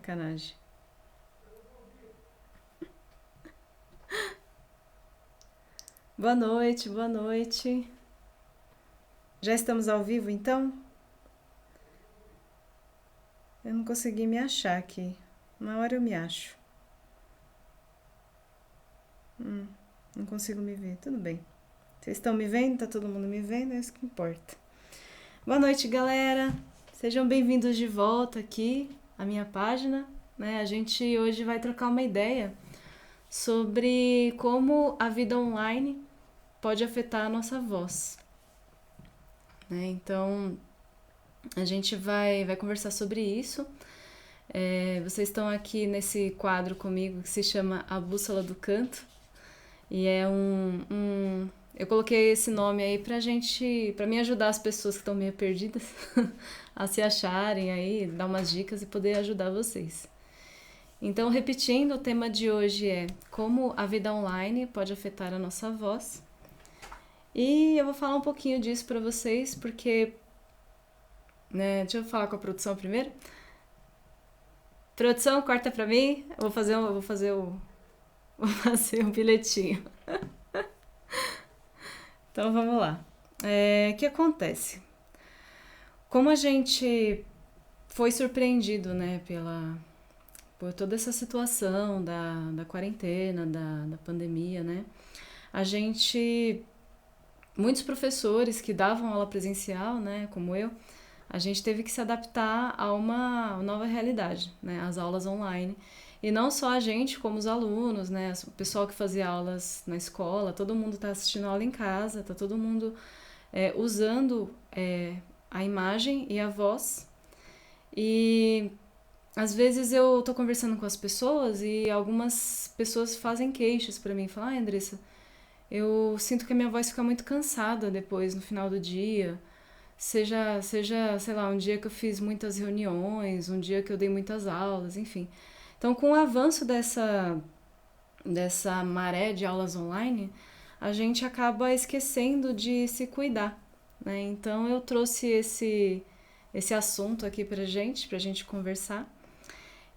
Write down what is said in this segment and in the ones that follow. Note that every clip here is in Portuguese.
Sacanagem. Boa noite, boa noite. Já estamos ao vivo então? Eu não consegui me achar aqui. Uma hora eu me acho. Não consigo me ver. Tudo bem. Vocês estão me vendo? Tá todo mundo me vendo? É isso que importa. Boa noite, galera. Sejam bem-vindos de volta aqui à minha página. A gente hoje vai trocar uma ideia sobre como a vida online pode afetar a nossa voz. Então, a gente vai conversar sobre isso. Vocês estão aqui nesse quadro comigo que se chama A Bússola do Canto. E é eu coloquei esse nome aí pra me ajudar as pessoas que estão meio perdidas a se acharem aí, dar umas dicas e poder ajudar vocês. Então, repetindo, o tema de hoje é como a vida online pode afetar a nossa voz. E eu vou falar um pouquinho disso pra vocês, porque... deixa eu falar com a produção primeiro. Produção, corta pra mim. Eu vou fazer um bilhetinho. Então vamos lá. O que acontece? Como a gente foi surpreendido, por toda essa situação da quarentena, da pandemia, muitos professores que davam aula presencial, como eu, a gente teve que se adaptar a uma nova realidade, as aulas online. E não só a gente, como os alunos, o pessoal que fazia aulas na escola, todo mundo está assistindo aula em casa, está todo mundo usando a imagem e a voz. E às vezes eu tô conversando com as pessoas e algumas pessoas fazem queixas para mim, falam: Andressa, eu sinto que a minha voz fica muito cansada depois, no final do dia. Seja, sei lá, um dia que eu fiz muitas reuniões, um dia que eu dei muitas aulas, enfim. Então, com o avanço dessa maré de aulas online, a gente acaba esquecendo de se cuidar, Então, eu trouxe esse assunto aqui pra gente conversar.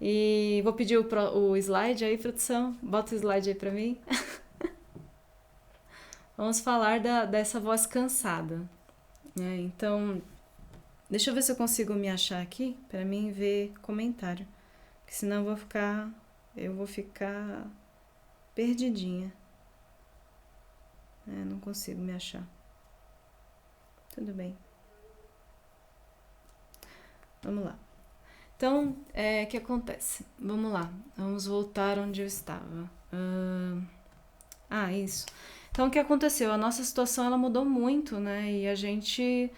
E vou pedir o slide aí, produção. Bota o slide aí pra mim. Vamos falar dessa voz cansada. Então, deixa eu ver se eu consigo me achar aqui pra mim ver comentário. Porque senão eu vou ficar perdidinha. Não consigo me achar. Tudo bem. Vamos lá. Então, o que acontece? Vamos lá. Vamos voltar onde eu estava. Isso. Então, o que aconteceu? A nossa situação ela mudou muito, E a gente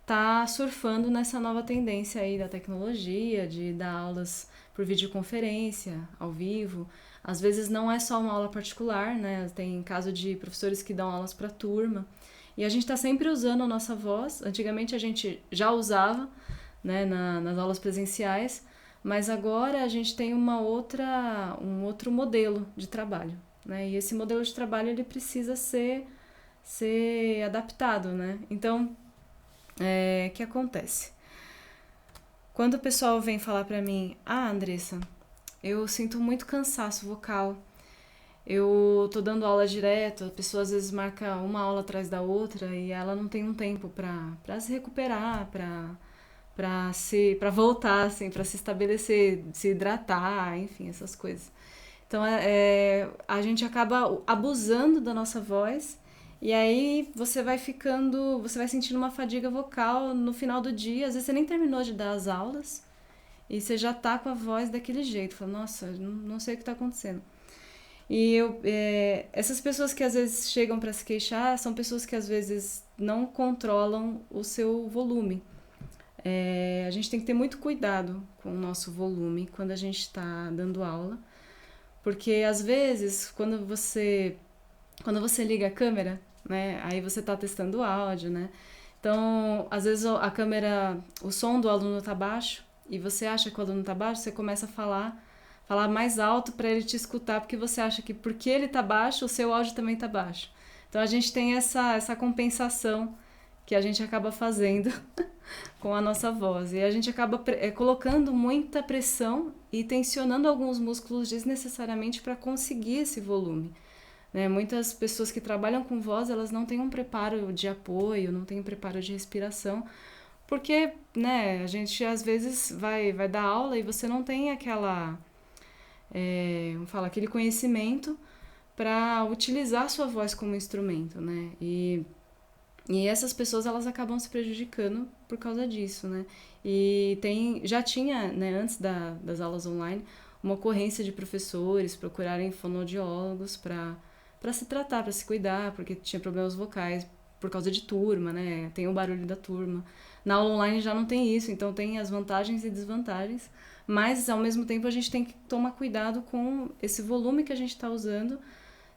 tá surfando nessa nova tendência aí da tecnologia, de dar aulas por videoconferência, ao vivo. Às vezes não é só uma aula particular, Tem caso de professores que dão aulas para turma. E a gente está sempre usando a nossa voz. Antigamente a gente já usava, nas aulas presenciais, mas agora a gente tem um outro modelo de trabalho, E esse modelo de trabalho ele precisa ser adaptado, Então, o que acontece? Quando o pessoal vem falar pra mim: Andressa, eu sinto muito cansaço vocal, eu tô dando aula direto, a pessoa às vezes marca uma aula atrás da outra e ela não tem um tempo pra se recuperar, pra voltar, assim, pra se estabelecer, se hidratar, enfim, essas coisas. Então, a gente acaba abusando da nossa voz e aí você vai sentindo uma fadiga vocal no final do dia. Às vezes você nem terminou de dar as aulas e você já tá com a voz daquele jeito. Fala: nossa, não sei o que tá acontecendo. E essas pessoas que às vezes chegam para se queixar são pessoas que às vezes não controlam o seu volume. A gente tem que ter muito cuidado com o nosso volume quando a gente está dando aula, porque às vezes quando você liga a câmera, aí você está testando o áudio, Então, às vezes a câmera, o som do aluno tá baixo e você acha que o aluno tá baixo, você começa a falar mais alto para ele te escutar, porque você acha que porque ele tá baixo, o seu áudio também tá baixo. Então a gente tem essa compensação que a gente acaba fazendo com a nossa voz. E a gente acaba colocando muita pressão e tensionando alguns músculos desnecessariamente para conseguir esse volume. Né? Muitas pessoas que trabalham com voz, elas não têm um preparo de apoio, não têm um preparo de respiração, porque, né, a gente às vezes vai dar aula e você não tem vamos falar, aquele conhecimento para utilizar a sua voz como instrumento, né? E essas pessoas, elas acabam se prejudicando por causa disso, né? E já tinha, né, antes das aulas online, uma ocorrência de professores procurarem fonoaudiólogos para se tratar, para se cuidar, porque tinha problemas vocais por causa de turma, né? Tem o barulho da turma. Na aula online já não tem isso, então tem as vantagens e desvantagens, mas ao mesmo tempo a gente tem que tomar cuidado com esse volume que a gente está usando,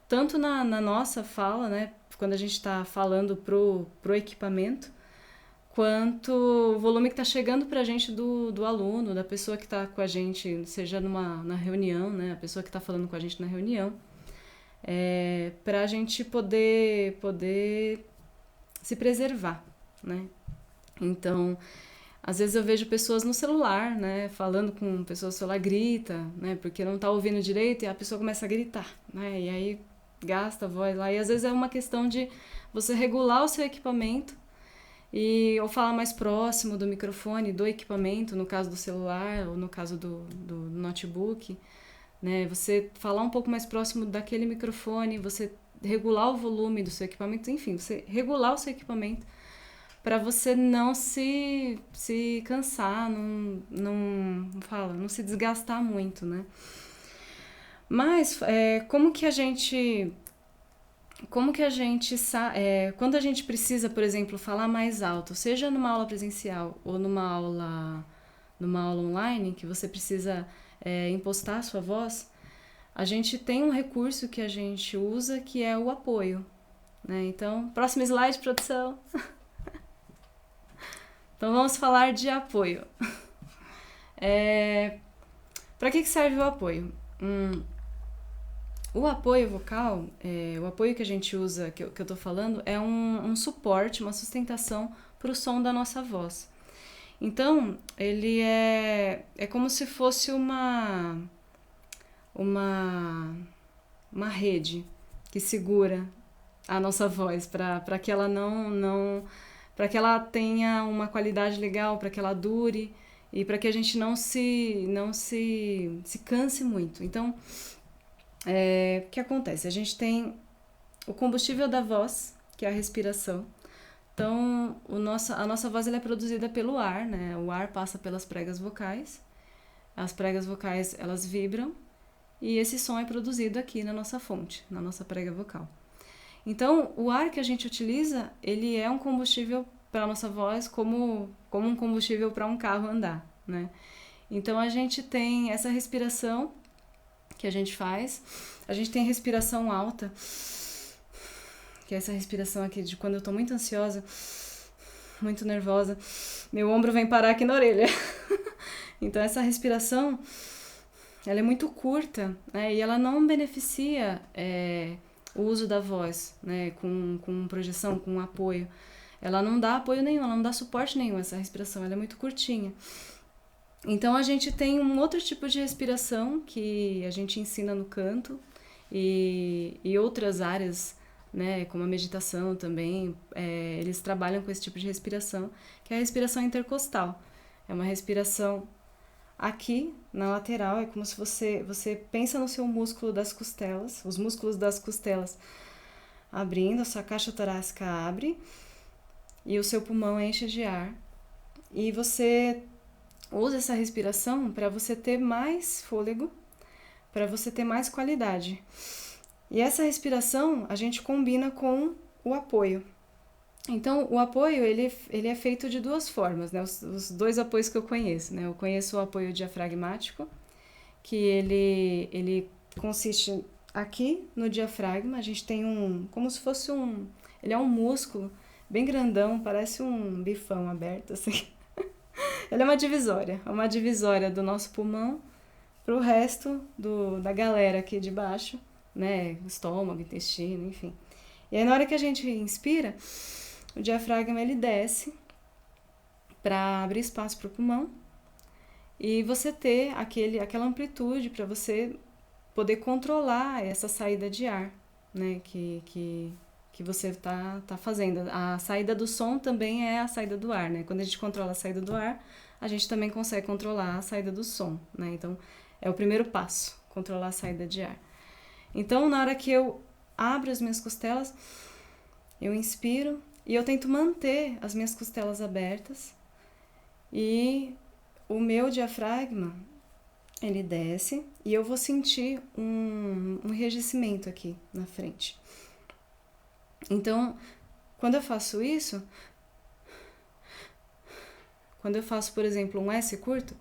tanto na nossa fala, né? Quando a gente está falando pro equipamento, quanto o volume que está chegando para a gente do aluno, da pessoa que está com a gente, seja na reunião, né? A pessoa que está falando com a gente na reunião, para a gente poder se preservar, né? Então, às vezes eu vejo pessoas no celular, né, falando com pessoas no celular, grita, né, porque não está ouvindo direito e a pessoa começa a gritar, né, e aí gasta a voz lá. E às vezes é uma questão de você regular o seu equipamento ou falar mais próximo do microfone, do equipamento, no caso do celular ou no caso do notebook, né, você falar um pouco mais próximo daquele microfone, você regular o volume do seu equipamento, enfim, você regular o seu equipamento para você não se cansar, não se desgastar muito, né? Mas como que a gente quando a gente precisa, por exemplo, falar mais alto, seja numa aula presencial ou numa aula online, que você precisa impostar a sua voz, a gente tem um recurso que a gente usa que é o apoio, né? Então, próximo slide, produção. Então vamos falar de apoio. Para que serve o apoio? O apoio vocal, o apoio que a gente usa, que eu estou falando, é um suporte, uma sustentação para o som da nossa voz. Então, ele é como se fosse uma rede que segura a nossa voz para que ela para que ela tenha uma qualidade legal, para que ela dure e para que a gente não se canse muito. Então, o que acontece? A gente tem o combustível da voz, que é a respiração. Então, a nossa voz ela é produzida pelo ar, né? O ar passa pelas pregas vocais. As pregas vocais, elas vibram e esse som é produzido aqui na nossa fonte, na nossa prega vocal. Então, o ar que a gente utiliza, ele é um combustível para a nossa voz como um combustível para um carro andar, né? Então, a gente tem essa respiração que a gente faz. A gente tem respiração alta, que é essa respiração aqui de quando eu tô muito ansiosa, muito nervosa, meu ombro vem parar aqui na orelha. Então, essa respiração, ela é muito curta, né? E ela não beneficia o uso da voz, né, com projeção, com apoio. Ela não dá apoio nenhum, ela não dá suporte nenhum, essa respiração, ela é muito curtinha. Então a gente tem um outro tipo de respiração que a gente ensina no canto e outras áreas, né, como a meditação também, eles trabalham com esse tipo de respiração, que é a respiração intercostal. É uma respiração aqui na lateral, é como se você pensa no seu músculo das costelas, os músculos das costelas abrindo, a sua caixa torácica abre e o seu pulmão enche de ar. E você usa essa respiração para você ter mais fôlego, para você ter mais qualidade. E essa respiração a gente combina com o apoio. Então, o apoio ele é feito de duas formas, né? Os dois apoios que eu conheço, né? Eu conheço o apoio diafragmático, que ele consiste aqui no diafragma. A gente tem como se fosse ele é um músculo bem grandão, parece um bifão aberto, assim. Ele é uma divisória do nosso pulmão para o resto da galera aqui de baixo, né? Estômago, intestino, enfim. E aí, na hora que a gente inspira, o diafragma ele desce para abrir espaço para o pulmão e você ter aquela amplitude para você poder controlar essa saída de ar, né, que você tá fazendo. A saída do som também é a saída do ar, né? Quando a gente controla a saída do ar, a gente também consegue controlar a saída do som, né? Então, é o primeiro passo, controlar a saída de ar. Então, na hora que eu abro as minhas costelas, eu inspiro e eu tento manter as minhas costelas abertas e o meu diafragma, ele desce e eu vou sentir um enrijecimento aqui na frente. Então, quando eu faço isso, quando eu faço, por exemplo, um S curto,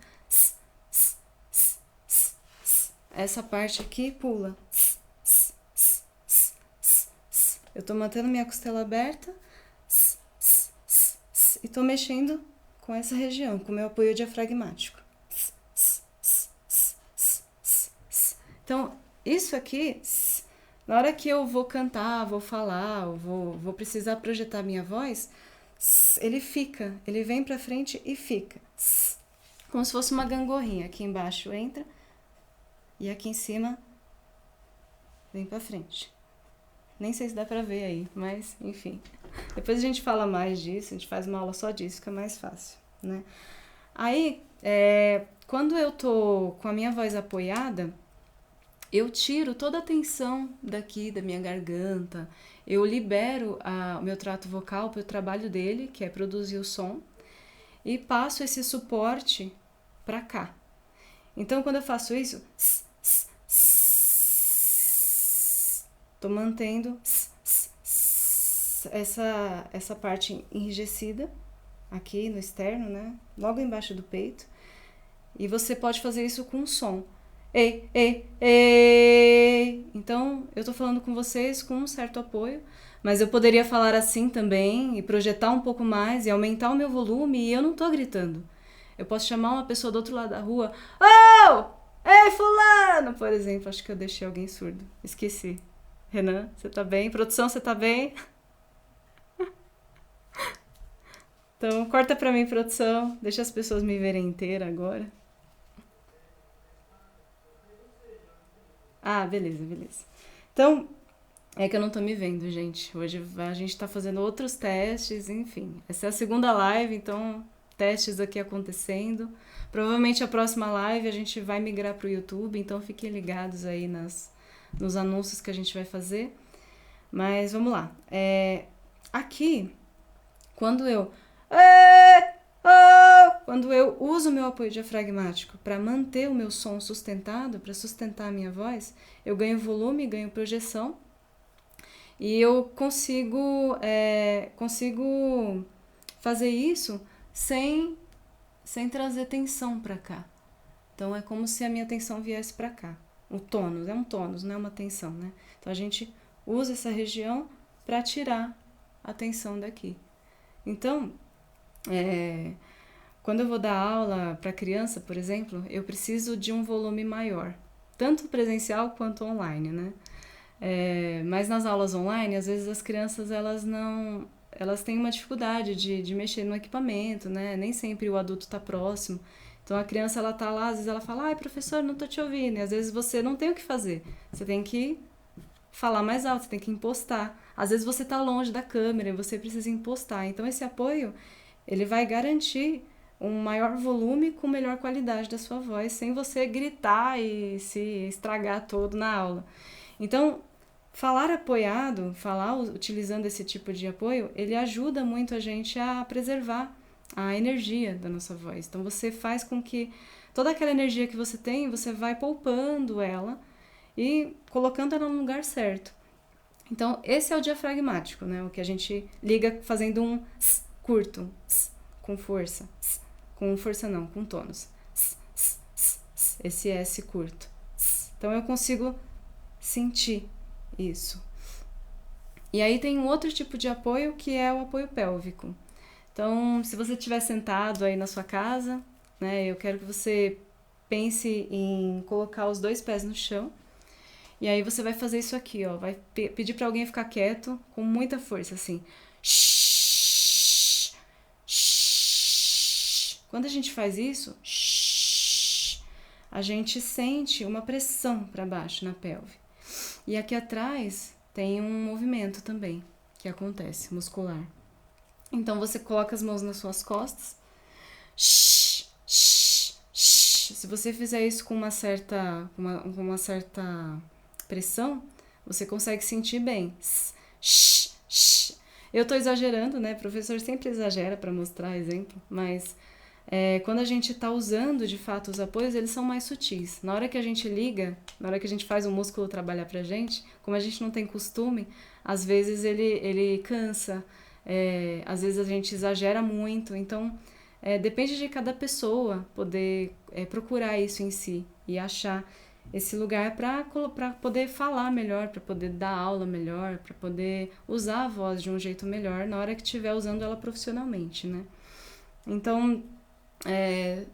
essa parte aqui pula. Eu tô mantendo minha costela aberta e tô mexendo com essa região, com o meu apoio diafragmático. Então, isso aqui, na hora que eu vou cantar, vou falar, vou precisar projetar minha voz, ele vem pra frente e fica. Como se fosse uma gangorrinha. Aqui embaixo entra e aqui em cima vem pra frente. Nem sei se dá pra ver aí, mas enfim. Depois a gente fala mais disso, a gente faz uma aula só disso, fica mais fácil, né? Aí, quando eu tô com a minha voz apoiada, eu tiro toda a tensão daqui da minha garganta, eu libero o meu trato vocal para o trabalho dele, que é produzir o som, e passo esse suporte para cá. Então, quando eu faço isso, tô mantendo essa parte enrijecida aqui no externo, né? Logo embaixo do peito. E você pode fazer isso com som. Ei, ei, ei. Então, eu tô falando com vocês com um certo apoio, mas eu poderia falar assim também e projetar um pouco mais e aumentar o meu volume e eu não tô gritando. Eu posso chamar uma pessoa do outro lado da rua. Oh! Ei, fulano! Por exemplo, acho que eu deixei alguém surdo. Esqueci. Renan, você tá bem? Produção, você tá bem? Então, corta pra mim, produção. Deixa as pessoas me verem inteira agora. Ah, beleza, beleza. Então, é que eu não tô me vendo, gente. Hoje a gente tá fazendo outros testes, enfim. Essa é a segunda live, então testes aqui acontecendo. Provavelmente a próxima live a gente vai migrar pro YouTube, então fiquem ligados aí nos anúncios que a gente vai fazer. Mas vamos lá. Aqui, quando eu uso o meu apoio diafragmático para manter o meu som sustentado, para sustentar a minha voz, eu ganho volume, ganho projeção e eu consigo fazer isso sem trazer tensão para cá. Então é como se a minha tensão viesse para cá. O tônus, é um tônus, não é uma tensão, né? Então a gente usa essa região para tirar a tensão daqui. Então, quando eu vou dar aula para criança, por exemplo, eu preciso de um volume maior, tanto presencial quanto online, né? Mas nas aulas online, às vezes as crianças elas têm uma dificuldade de mexer no equipamento, né? Nem sempre o adulto está próximo. Então a criança ela tá lá, às vezes ela fala, ai professor, não tô te ouvindo. E às vezes você não tem o que fazer. Você tem que falar mais alto, você tem que impostar. Às vezes você tá longe da câmera e você precisa impostar. Então esse apoio, ele vai garantir um maior volume com melhor qualidade da sua voz, sem você gritar e se estragar todo na aula. Então, falar apoiado, falar utilizando esse tipo de apoio, ele ajuda muito a gente a preservar a energia da nossa voz. Então, você faz com que toda aquela energia que você tem, você vai poupando ela e colocando ela no lugar certo. Então, esse é o diafragmático, né? O que a gente liga fazendo um curto, com força. Com força não, com tônus. Esse S curto. Então eu consigo sentir isso. E aí tem um outro tipo de apoio que é o apoio pélvico. Então, se você estiver sentado aí na sua casa, né, eu quero que você pense em colocar os 2 pés no chão. E aí você vai fazer isso aqui, ó. Vai pedir para alguém ficar quieto com muita força, assim. Quando a gente faz isso, a gente sente uma pressão para baixo na pelve. E aqui atrás tem um movimento também que acontece, muscular. Então você coloca as mãos nas suas costas. Se você fizer isso com uma certa pressão, você consegue sentir bem. Eu tô exagerando, né? O professor sempre exagera para mostrar exemplo, mas quando a gente tá usando de fato os apoios, eles são mais sutis. Na hora que a gente liga, na hora que a gente faz o músculo trabalhar pra gente, como a gente não tem costume, às vezes ele cansa, às vezes a gente exagera muito, então depende de cada pessoa poder procurar isso em si e achar esse lugar para poder falar melhor, para poder dar aula melhor, para poder usar a voz de um jeito melhor na hora que estiver usando ela profissionalmente, né? Então,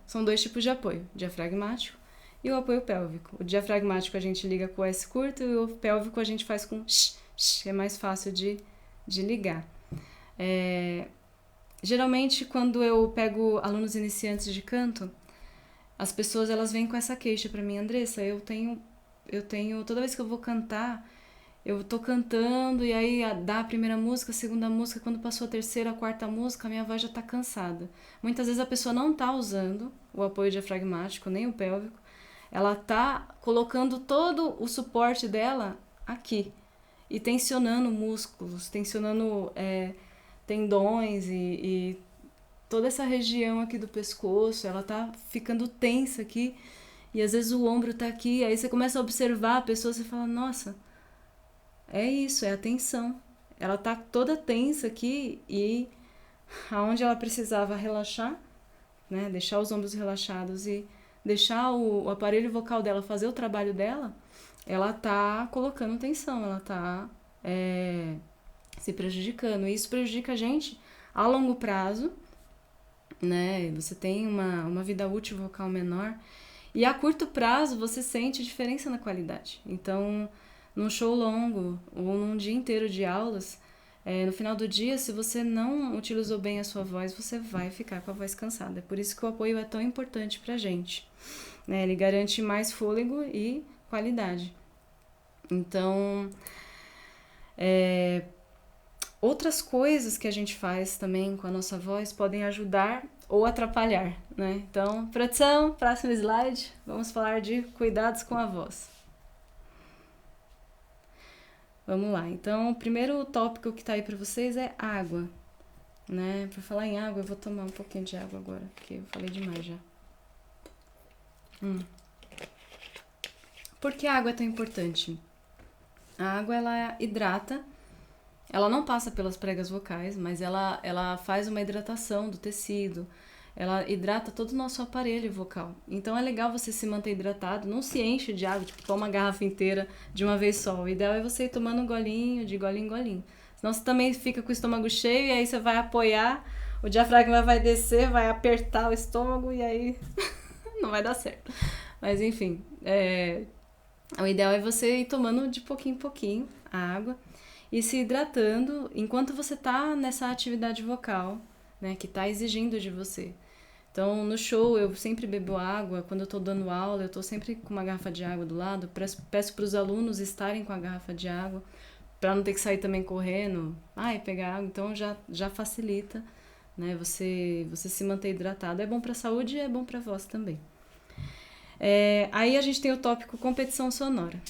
são 2 tipos de apoio, o diafragmático e o apoio pélvico. O diafragmático a gente liga com o S curto e o pélvico a gente faz com que é mais fácil de ligar. Geralmente, quando eu pego alunos iniciantes de canto, as pessoas elas vêm com essa queixa pra mim, Andressa, eu tenho, toda vez que eu vou cantar, eu tô cantando e aí dá a primeira música, a segunda música, quando passou a terceira, a quarta música, a minha voz já tá cansada. Muitas vezes a pessoa não tá usando o apoio diafragmático, nem o pélvico, ela tá colocando todo o suporte dela aqui e tensionando músculos, tensionando tendões e toda essa região aqui do pescoço, ela tá ficando tensa aqui, e às vezes o ombro tá aqui, aí você começa a observar a pessoa, você fala, nossa, é isso, é a tensão. Ela tá toda tensa aqui e aonde ela precisava relaxar, né, deixar os ombros relaxados e deixar o aparelho vocal dela fazer o trabalho dela, ela tá colocando tensão, ela tá se prejudicando. E isso prejudica a gente a longo prazo, né? Você tem uma vida útil vocal menor. E a curto prazo você sente diferença na qualidade. Então, num show longo ou num dia inteiro de aulas, no final do dia, se você não utilizou bem a sua voz, você vai ficar com a voz cansada. É por isso que o apoio é tão importante pra gente, né? Ele garante mais fôlego e qualidade. Então, outras coisas que a gente faz também com a nossa voz podem ajudar ou atrapalhar, né? Então, produção, próximo slide, vamos falar de cuidados com a voz. Vamos lá, então o primeiro tópico que tá aí para vocês é água, né? Para falar em água, eu vou tomar um pouquinho de água agora, porque eu falei demais já. Por que a água é tão importante? A água, ela hidrata, ela não passa pelas pregas vocais, mas ela faz uma hidratação do tecido, ela hidrata todo o nosso aparelho vocal. Então é legal você se manter hidratado, não se enche de água, tipo, toma uma garrafa inteira de uma vez só. O ideal é você ir tomando um golinho, de golinho em golinho. Senão você também fica com o estômago cheio e aí você vai apoiar, o diafragma vai descer, vai apertar o estômago e aí não vai dar certo. Mas enfim, o ideal é você ir tomando de pouquinho em pouquinho a água e se hidratando enquanto você tá nessa atividade vocal, né, que tá exigindo de você. Então, no show, eu sempre bebo água. Quando eu tô dando aula, eu tô sempre com uma garrafa de água do lado. Peço para os alunos estarem com a garrafa de água, para não ter que sair também correndo, e pegar água. Então, já facilita, né, você se manter hidratado. É bom para a saúde e é bom para a voz também. Aí a gente tem o tópico competição sonora.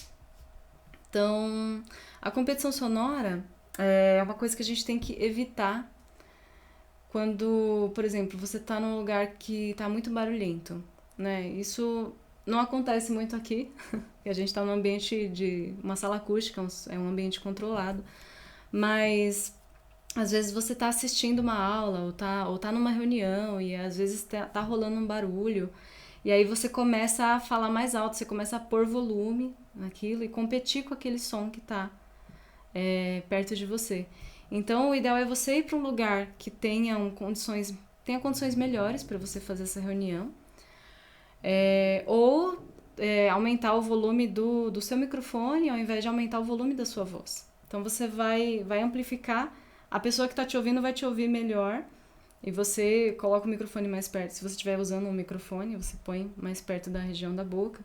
Então, a competição sonora é uma coisa que a gente tem que evitar quando, por exemplo, você tá num lugar que tá muito barulhento, né? Isso não acontece muito aqui, a gente tá num ambiente de uma sala acústica, é um ambiente controlado, mas às vezes você tá assistindo uma aula ou tá numa reunião e às vezes tá rolando um barulho e aí você começa a falar mais alto, você começa a pôr volume naquilo e competir com aquele som que tá perto de você. Então, o ideal é você ir para um lugar que tenha condições melhores para você fazer essa reunião, ou aumentar o volume do seu microfone ao invés de aumentar o volume da sua voz. Então, você vai amplificar, a pessoa que está te ouvindo vai te ouvir melhor e você coloca o microfone mais perto. Se você estiver usando um microfone, você põe mais perto da região da boca,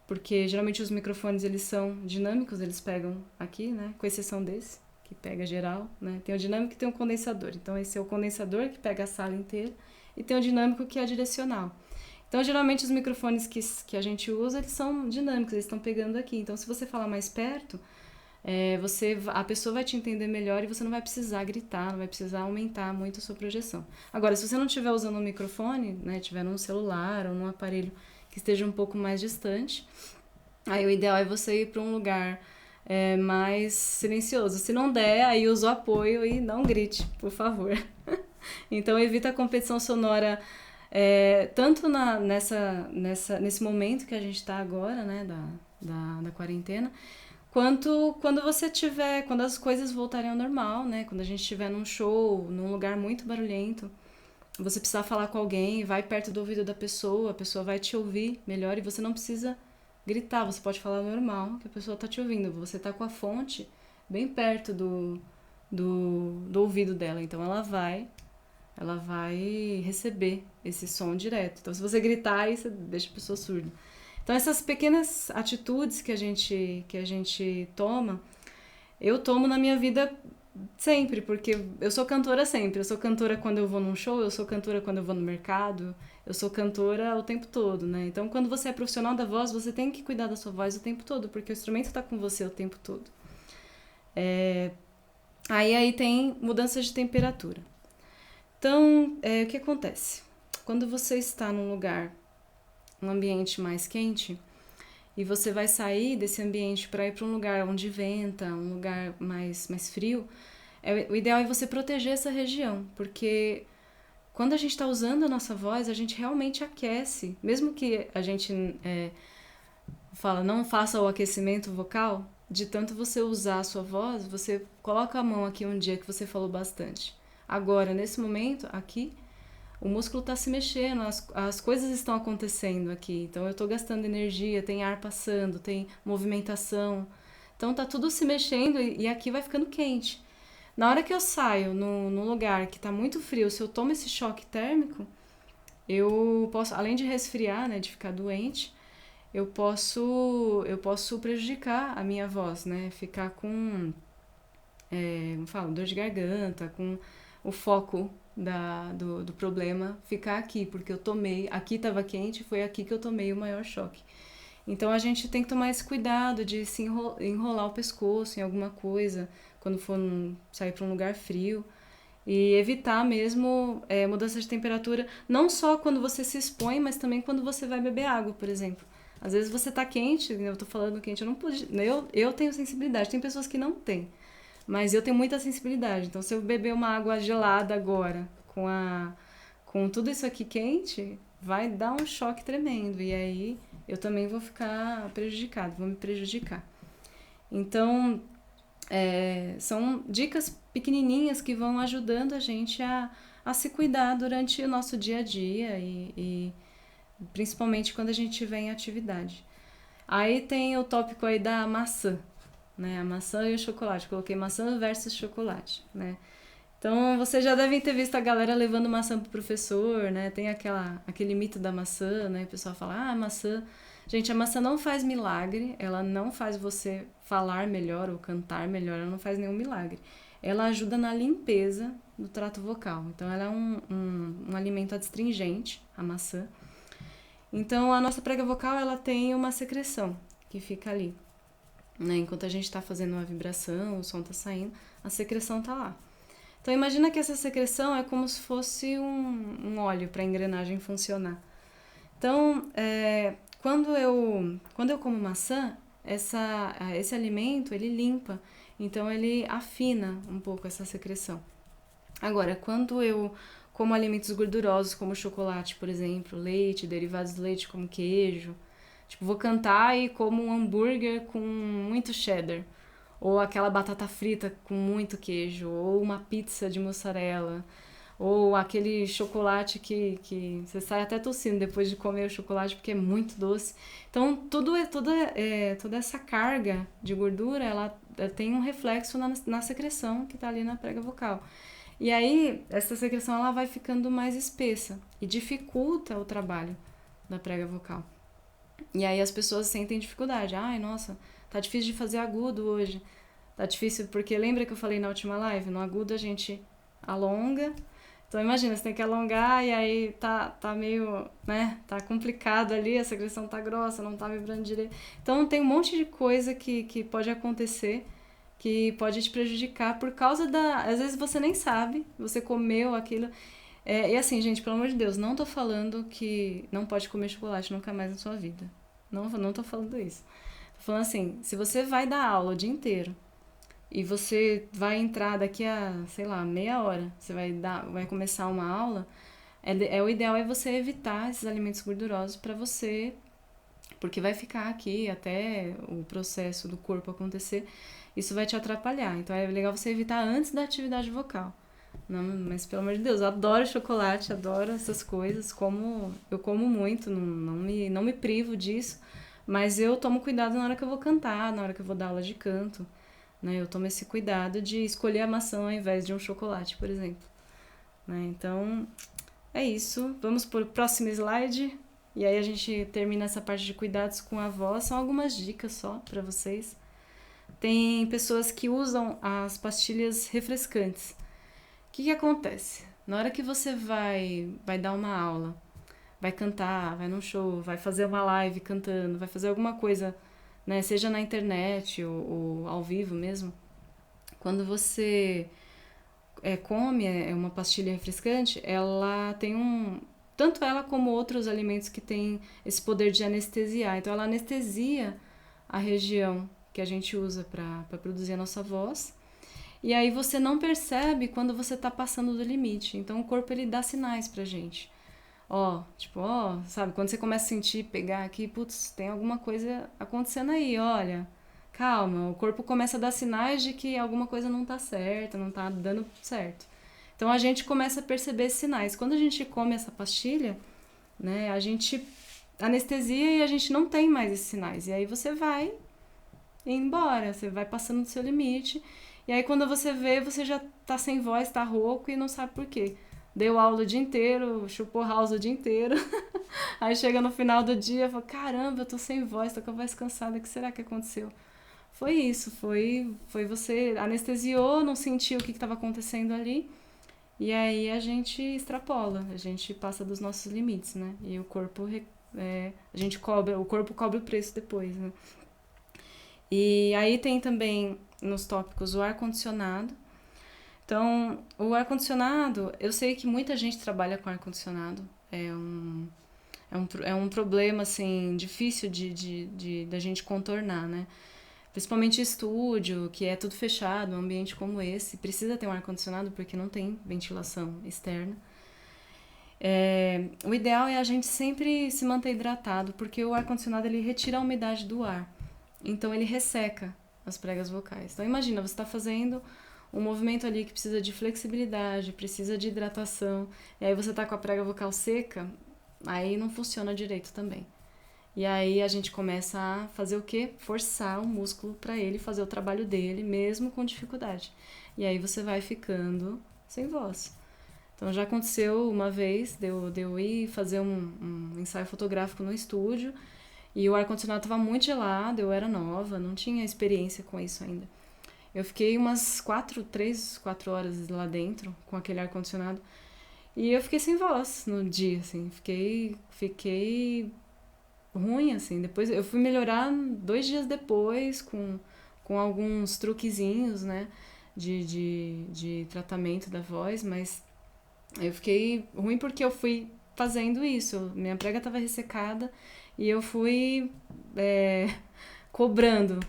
porque geralmente os microfones eles são dinâmicos, eles pegam aqui, né? Com exceção desse, que pega geral, né? Tem o dinâmico e tem o condensador. Então esse é o condensador que pega a sala inteira e tem o dinâmico que é direcional. Então geralmente os microfones que a gente usa, eles são dinâmicos, eles estão pegando aqui. Então se você falar mais perto, a pessoa vai te entender melhor e você não vai precisar gritar, não vai precisar aumentar muito a sua projeção. Agora, se você não estiver usando um microfone, né, estiver num celular ou num aparelho que esteja um pouco mais distante, aí o ideal é você ir para um lugar mais silencioso. Se não der, aí usa o apoio e não grite, por favor. Então evita a competição sonora tanto nesse momento que a gente está agora, né, da quarentena, quanto quando as coisas voltarem ao normal, né? Quando a gente estiver num show, num lugar muito barulhento, você precisar falar com alguém, vai perto do ouvido da pessoa, a pessoa vai te ouvir melhor e você não precisa gritar, você pode falar normal, que a pessoa tá te ouvindo. Você tá com a fonte bem perto do ouvido dela, então ela vai receber esse som direto. Então se você gritar, aí você deixa a pessoa surda. Então essas pequenas atitudes que a gente toma, eu tomo na minha vida sempre, porque eu sou cantora sempre. Eu sou cantora quando eu vou num show, eu sou cantora quando eu vou no mercado, eu sou cantora o tempo todo, né? Então quando você é profissional da voz, você tem que cuidar da sua voz o tempo todo, porque o instrumento está com você o tempo todo. Aí tem mudanças de temperatura. Então, o que acontece? Quando você está num lugar, um ambiente mais quente, e você vai sair desse ambiente para ir para um lugar onde venta, um lugar mais frio, o ideal é você proteger essa região, porque quando a gente está usando a nossa voz, a gente realmente aquece. Mesmo que a gente fala, não faça o aquecimento vocal, de tanto você usar a sua voz, você coloca a mão aqui um dia que você falou bastante. Agora, nesse momento, aqui, o músculo está se mexendo, as coisas estão acontecendo aqui. Então eu estou gastando energia, tem ar passando, tem movimentação. Então tá tudo se mexendo e aqui vai ficando quente. Na hora que eu saio num lugar que está muito frio, se eu tomo esse choque térmico, eu posso, além de resfriar, né, de ficar doente, eu posso prejudicar a minha voz, né? Ficar com, como falo, dor de garganta, com o foco do problema ficar aqui, porque eu tomei, aqui estava quente, foi aqui que eu tomei o maior choque. Então a gente tem que tomar esse cuidado de se enrolar o pescoço em alguma coisa, quando for sair para um lugar frio, e evitar mesmo mudança de temperatura, não só quando você se expõe, mas também quando você vai beber água, por exemplo. Às vezes você tá quente, eu tô falando quente, eu não pude, eu tenho sensibilidade, tem pessoas que não têm. Mas eu tenho muita sensibilidade, então se eu beber uma água gelada agora, com tudo isso aqui quente, vai dar um choque tremendo. E aí eu também vou ficar prejudicado, vou me prejudicar. Então, são dicas pequenininhas que vão ajudando a gente a se cuidar durante o nosso dia a dia e principalmente quando a gente estiver em atividade. Aí tem o tópico aí da maçã, né? A maçã e o chocolate. Coloquei maçã versus chocolate, né? Então, vocês já devem ter visto a galera levando maçã pro professor, né? Tem aquele mito da maçã, né? O pessoal fala, maçã... Gente, a maçã não faz milagre, ela não faz você falar melhor ou cantar melhor, ela não faz nenhum milagre. Ela ajuda na limpeza do trato vocal. Então, ela é um alimento adstringente, a maçã. Então, a nossa prega vocal, ela tem uma secreção que fica ali, né? Enquanto a gente está fazendo uma vibração, o som está saindo, a secreção está lá. Então, imagina que essa secreção é como se fosse um óleo para a engrenagem funcionar. Então, quando eu como maçã, esse alimento, ele limpa, então ele afina um pouco essa secreção. Agora, quando eu como alimentos gordurosos, como chocolate, por exemplo, leite, derivados do leite, como queijo, tipo, vou cantar e como um hambúrguer com muito cheddar, ou aquela batata frita com muito queijo, ou uma pizza de mussarela, ou aquele chocolate que você sai até tossindo depois de comer o chocolate porque é muito doce. Então, toda essa carga de gordura, ela tem um reflexo na secreção que está ali na prega vocal. E aí, essa secreção ela vai ficando mais espessa e dificulta o trabalho da prega vocal. E aí as pessoas sentem dificuldade. Ai, nossa, tá difícil de fazer agudo hoje. Tá difícil porque lembra que eu falei na última live? No agudo a gente alonga. Então imagina, você tem que alongar e aí tá meio, né? Tá complicado ali, a secreção tá grossa, não tá vibrando direito. Então tem um monte de coisa que pode acontecer que pode te prejudicar por causa da... Às vezes você nem sabe, você comeu aquilo. E assim, gente, pelo amor de Deus, não tô falando que não pode comer chocolate nunca mais na sua vida. Não tô falando isso. Tô falando assim, se você vai dar aula o dia inteiro e você vai entrar daqui a, sei lá, meia hora, você vai começar uma aula, o ideal é você evitar esses alimentos gordurosos para você, porque vai ficar aqui até o processo do corpo acontecer, isso vai te atrapalhar. Então é legal você evitar antes da atividade vocal. Não, mas pelo amor de Deus, eu adoro chocolate, adoro essas coisas, eu como muito, não me privo disso, mas eu tomo cuidado na hora que eu vou cantar, na hora que eu vou dar aula de canto, né? Eu tomo esse cuidado de escolher a maçã ao invés de um chocolate, por exemplo, né? Então, é isso. Vamos para o próximo slide. E aí a gente termina essa parte de cuidados com a voz. São algumas dicas só para vocês. Tem pessoas que usam as pastilhas refrescantes. O que acontece? Na hora que você vai dar uma aula, vai cantar, vai num show, vai fazer uma live cantando, vai fazer alguma coisa, né, seja na internet ou ao vivo mesmo, quando você come uma pastilha refrescante, ela tem tanto ela como outros alimentos que têm esse poder de anestesiar. Então ela anestesia a região que a gente usa para produzir a nossa voz. E aí você não percebe quando você tá passando do limite. Então o corpo ele dá sinais pra gente. Sabe, quando você começa a sentir, pegar aqui, putz, tem alguma coisa acontecendo aí, olha. Calma, o corpo começa a dar sinais de que alguma coisa não tá certa, não tá dando certo. Então a gente começa a perceber esses sinais. Quando a gente come essa pastilha, né, a gente anestesia e a gente não tem mais esses sinais. E aí você vai embora, você vai passando do seu limite. E aí quando você vê, você já tá sem voz, tá rouco e não sabe por quê. Deu aula o dia inteiro, chupou house o dia inteiro. Aí chega no final do dia e fala, caramba, eu tô sem voz, tô com a voz cansada, o que será que aconteceu? Foi isso, foi você anestesiou, não sentiu o que estava acontecendo ali. E aí a gente extrapola, a gente passa dos nossos limites, né? E o corpo, o corpo cobra o preço depois, né? E aí tem também nos tópicos o ar-condicionado. Então, o ar-condicionado, eu sei que muita gente trabalha com ar-condicionado. É um problema, assim, difícil da gente contornar, né? Principalmente estúdio, que é tudo fechado, um ambiente como esse. Precisa ter um ar-condicionado porque não tem ventilação externa. O ideal é a gente sempre se manter hidratado, porque o ar-condicionado ele retira a umidade do ar. Então ele resseca as pregas vocais. Então imagina, você está fazendo um movimento ali que precisa de flexibilidade, precisa de hidratação, e aí você está com a prega vocal seca, aí não funciona direito também. E aí a gente começa a fazer o quê? Forçar o músculo para ele fazer o trabalho dele, mesmo com dificuldade. E aí você vai ficando sem voz. Então já aconteceu uma vez de eu ir fazer um ensaio fotográfico no estúdio e o ar-condicionado estava muito gelado, eu era nova, não tinha experiência com isso ainda. Eu fiquei umas 3, 4 horas lá dentro com aquele ar-condicionado e eu fiquei sem voz no dia, assim, fiquei ruim, assim. Depois eu fui melhorar 2 dias depois com alguns truquezinhos, né, de tratamento da voz, mas eu fiquei ruim porque eu fui fazendo isso. Minha prega estava ressecada e eu fui cobrando.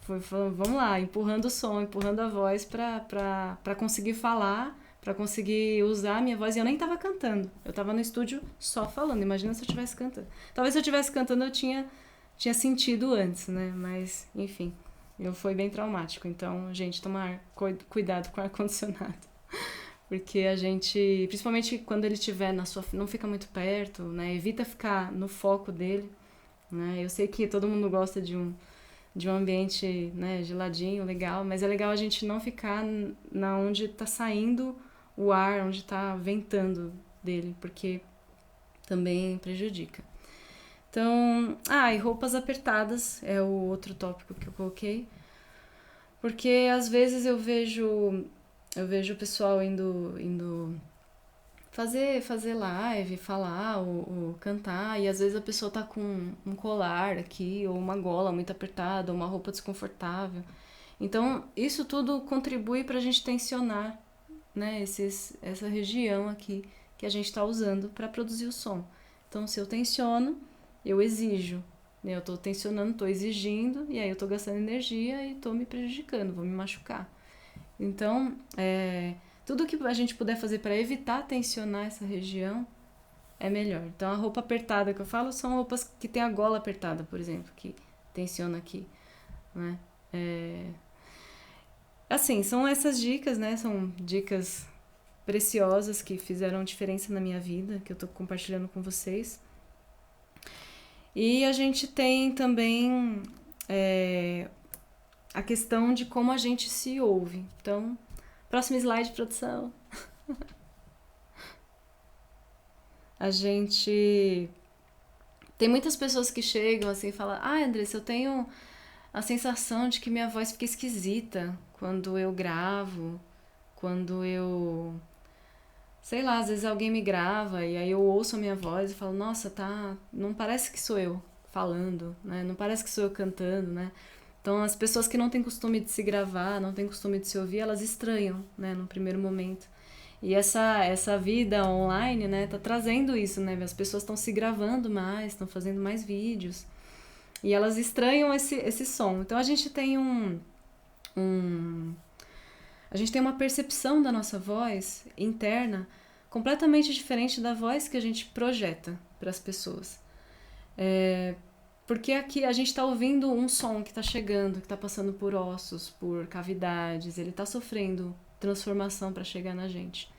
Fui falando, vamos lá, empurrando o som, empurrando a voz pra conseguir falar, pra conseguir usar a minha voz. E eu nem tava cantando. Eu tava no estúdio só falando. Imagina se eu estivesse cantando. Talvez se eu estivesse cantando eu tinha sentido antes, né? Mas, enfim, foi bem traumático. Então, gente, tomar cuidado com o ar-condicionado. Porque a gente, principalmente quando ele estiver não fica muito perto, né? Evita ficar no foco dele, né? Eu sei que todo mundo gosta de um ambiente, né, geladinho, legal, mas é legal a gente não ficar na onde tá saindo o ar, onde está ventando dele, porque também prejudica. Então, e roupas apertadas é o outro tópico que eu coloquei, porque às vezes eu vejo o pessoal indo fazer live, falar ou cantar, e às vezes a pessoa tá com um colar aqui, ou uma gola muito apertada, ou uma roupa desconfortável. Então, isso tudo contribui para a gente tensionar, né, essa região aqui que a gente está usando para produzir o som. Então, se eu tensiono, eu exijo. Né? Eu estou tensionando, estou exigindo, e aí eu estou gastando energia e estou me prejudicando, vou me machucar. Então, tudo que a gente puder fazer para evitar tensionar essa região é melhor. Então, a roupa apertada que eu falo são roupas que tem a gola apertada, por exemplo, que tensiona aqui, né? Assim, são essas dicas, né? São dicas preciosas que fizeram diferença na minha vida, que eu tô compartilhando com vocês. E a gente tem também a questão de como a gente se ouve. Então, próximo slide, produção. A gente... Tem muitas pessoas que chegam assim e falam: Andressa, eu tenho a sensação de que minha voz fica esquisita quando eu gravo, quando eu... Sei lá, às vezes alguém me grava e aí eu ouço a minha voz e falo: nossa, não parece que sou eu falando, né? Não parece que sou eu cantando, né? Então, as pessoas que não têm costume de se gravar, não têm costume de se ouvir, elas estranham, né, no primeiro momento. E essa vida online, né, tá trazendo isso, né? As pessoas estão se gravando mais, estão fazendo mais vídeos. E elas estranham esse som. Então, a gente tem a gente tem uma percepção da nossa voz interna completamente diferente da voz que a gente projeta para as pessoas. Porque aqui a gente está ouvindo um som que está chegando, que está passando por ossos, por cavidades, ele está sofrendo transformação para chegar na gente.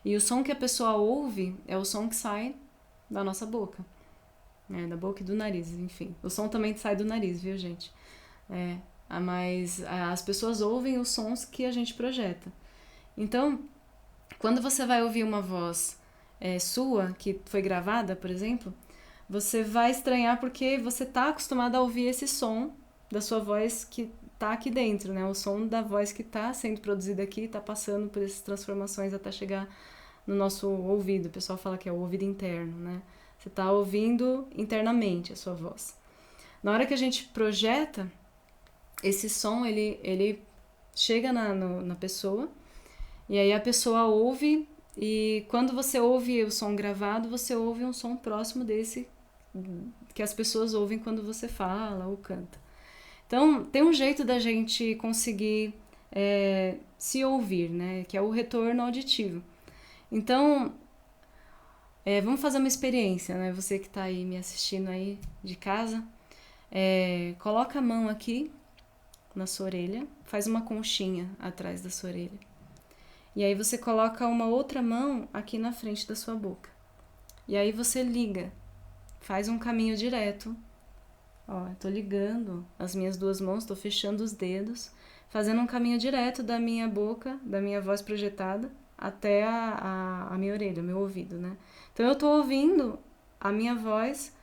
E o som que a pessoa ouve é o som que sai da nossa boca, né? Da boca e do nariz, enfim. O som também sai do nariz, viu, gente? Mas as pessoas ouvem os sons que a gente projeta. Então, quando você vai ouvir uma voz sua, que foi gravada, por exemplo, você vai estranhar porque você está acostumado a ouvir esse som da sua voz que está aqui dentro, né? O som da voz que está sendo produzida aqui, está passando por essas transformações até chegar no nosso ouvido. O pessoal fala que é o ouvido interno, né? Você está ouvindo internamente a sua voz. Na hora que a gente projeta, esse som, ele chega na pessoa, e aí a pessoa ouve, e quando você ouve o som gravado, você ouve um som próximo desse que as pessoas ouvem quando você fala ou canta. Então, tem um jeito da gente conseguir se ouvir, né? Que é o retorno auditivo. Então, vamos fazer uma experiência, né? Você que está aí me assistindo aí de casa, coloca a mão aqui na sua orelha, faz uma conchinha atrás da sua orelha. E aí você coloca uma outra mão aqui na frente da sua boca. E aí você liga, faz um caminho direto. Ó, eu tô ligando as minhas duas mãos, tô fechando os dedos, fazendo um caminho direto da minha boca, da minha voz projetada, até a minha orelha, o meu ouvido, né? Então eu tô ouvindo a minha voz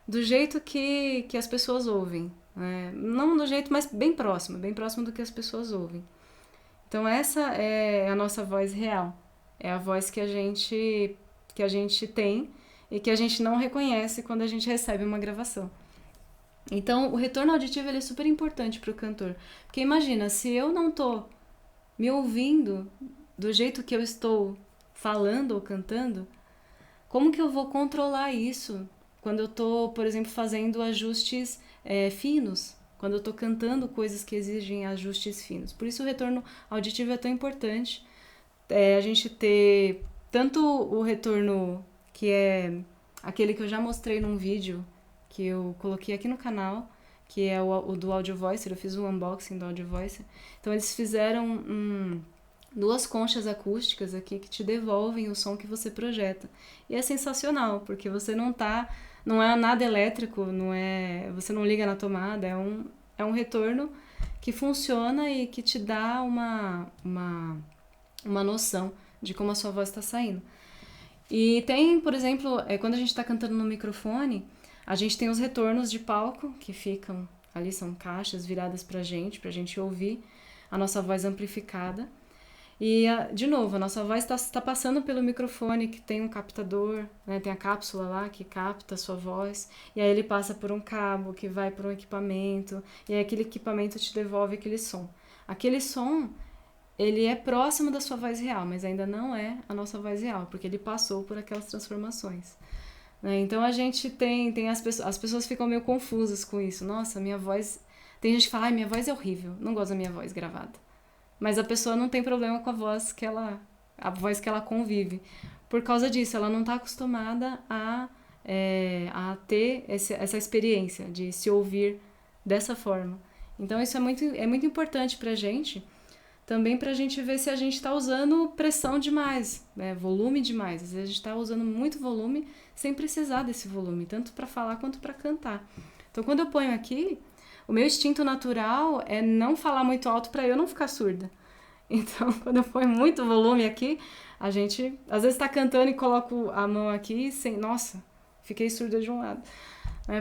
do jeito que as pessoas ouvem, né? Não do jeito, mas bem próximo do que as pessoas ouvem. Então essa é a nossa voz real, é a voz que a gente tem e que a gente não reconhece quando a gente recebe uma gravação. Então o retorno auditivo ele é super importante para o cantor, porque imagina, se eu não tô me ouvindo do jeito que eu estou falando ou cantando, como que eu vou controlar isso quando eu estou, por exemplo, fazendo ajustes finos? Quando eu estou cantando coisas que exigem ajustes finos. Por isso o retorno auditivo é tão importante. A gente ter tanto o retorno que é aquele que eu já mostrei num vídeo que eu coloquei aqui no canal, que é o do Audio Voicer. Eu fiz um unboxing do Audio Voicer. Então eles fizeram duas conchas acústicas aqui que te devolvem o som que você projeta. E é sensacional, porque você não é nada elétrico, você não liga na tomada, é um retorno que funciona e que te dá uma noção de como a sua voz está saindo. E tem, por exemplo, quando a gente está cantando no microfone, a gente tem os retornos de palco que ficam ali, são caixas viradas pra gente ouvir a nossa voz amplificada. E, de novo, a nossa voz está passando pelo microfone que tem um captador, né? Tem a cápsula lá que capta a sua voz, e aí ele passa por um cabo que vai para um equipamento, e aí aquele equipamento te devolve aquele som. Aquele som, ele é próximo da sua voz real, mas ainda não é a nossa voz real, porque ele passou por aquelas transformações. Né? Então a gente tem as pessoas ficam meio confusas com isso. Nossa, minha voz... Tem gente que fala, minha voz é horrível, não gosto da minha voz gravada. Mas a pessoa não tem problema com a voz que ela convive. Por causa disso, ela não está acostumada a ter essa experiência de se ouvir dessa forma. Então isso é muito importante pra gente, também pra gente ver se a gente está usando pressão demais, né? Volume demais. Às vezes a gente está usando muito volume sem precisar desse volume, tanto para falar quanto para cantar. Então quando eu ponho aqui, o meu instinto natural é não falar muito alto para eu não ficar surda. Então, quando eu ponho muito volume aqui, a gente às vezes está cantando e coloco a mão aqui sem... Nossa, fiquei surda de um lado.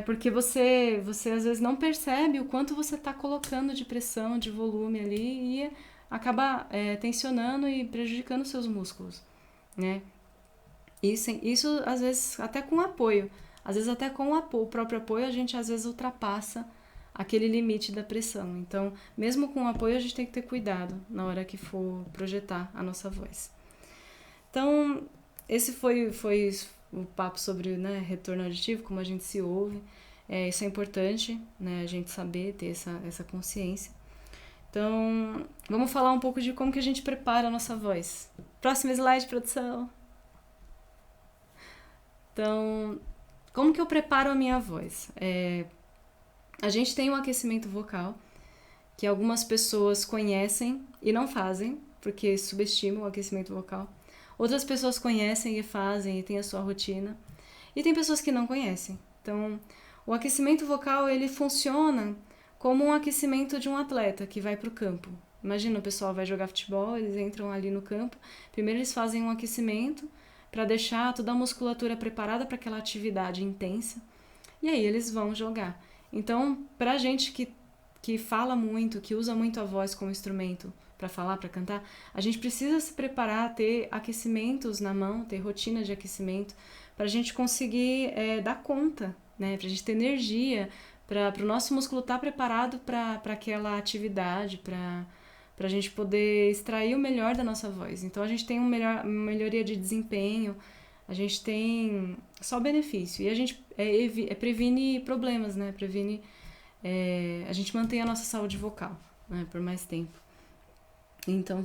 Porque você às vezes não percebe o quanto você está colocando de pressão, de volume ali e acaba tensionando e prejudicando seus músculos, né? Isso às vezes até com apoio. Às vezes até com o próprio apoio a gente às vezes ultrapassa aquele limite da pressão. Então, mesmo com o apoio, a gente tem que ter cuidado na hora que for projetar a nossa voz. Então, esse foi o papo sobre, né, retorno auditivo, como a gente se ouve. Isso é importante, né, a gente saber, ter essa consciência. Então, vamos falar um pouco de como que a gente prepara a nossa voz. Próximo slide, produção. Então, como que eu preparo a minha voz? A gente tem um aquecimento vocal que algumas pessoas conhecem e não fazem, porque subestimam o aquecimento vocal. Outras pessoas conhecem e fazem e têm a sua rotina. E tem pessoas que não conhecem. Então, o aquecimento vocal, ele funciona como um aquecimento de um atleta que vai para o campo. Imagina, o pessoal vai jogar futebol, eles entram ali no campo. Primeiro eles fazem um aquecimento para deixar toda a musculatura preparada para aquela atividade intensa. E aí eles vão jogar. Então, pra gente que fala muito, que usa muito a voz como instrumento para falar, para cantar, a gente precisa se preparar, ter aquecimentos na mão, ter rotina de aquecimento, pra gente conseguir dar conta, né? Pra gente ter energia, para o nosso músculo estar preparado para aquela atividade, pra gente poder extrair o melhor da nossa voz. Então, a gente tem uma melhoria de desempenho, a gente tem só benefício. E a gente previne problemas, né? A gente mantém a nossa saúde vocal, né? Por mais tempo. Então,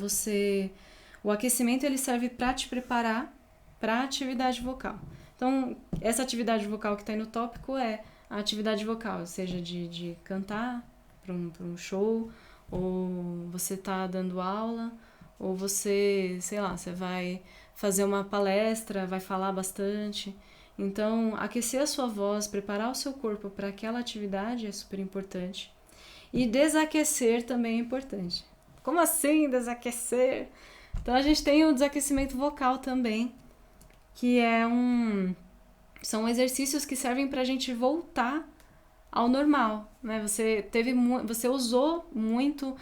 o aquecimento ele serve para te preparar para a atividade vocal. Então, essa atividade vocal que está aí no tópico é a atividade vocal, seja de cantar para um show, ou você está dando aula, ou você, sei lá, você vai fazer uma palestra, vai falar bastante. Então, aquecer a sua voz, preparar o seu corpo para aquela atividade é super importante. E desaquecer também é importante. Como assim desaquecer? Então, a gente tem o desaquecimento vocal também, que são exercícios que servem para a gente voltar ao normal, né? Você usou muito,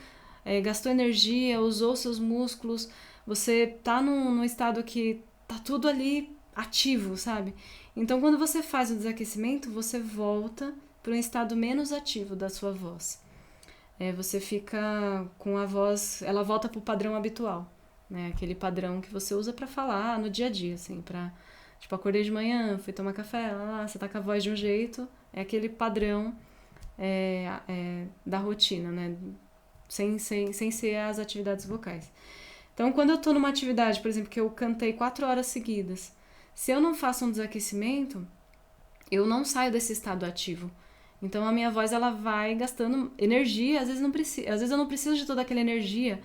gastou energia, usou seus músculos, você tá num estado que tá tudo ali ativo, sabe? Então, quando você faz o desaquecimento, você volta para um estado menos ativo da sua voz. Você fica com a voz, ela volta pro padrão habitual, né? Aquele padrão que você usa para falar no dia a dia, assim, tipo, acordei de manhã, fui tomar café, você tá com a voz de um jeito, é aquele padrão da rotina, né? Sem ser as atividades vocais. Então, quando eu tô numa atividade, por exemplo, que eu cantei 4 horas seguidas, se eu não faço um desaquecimento, eu não saio desse estado ativo. Então, a minha voz, ela vai gastando energia, às vezes eu não preciso de toda aquela energia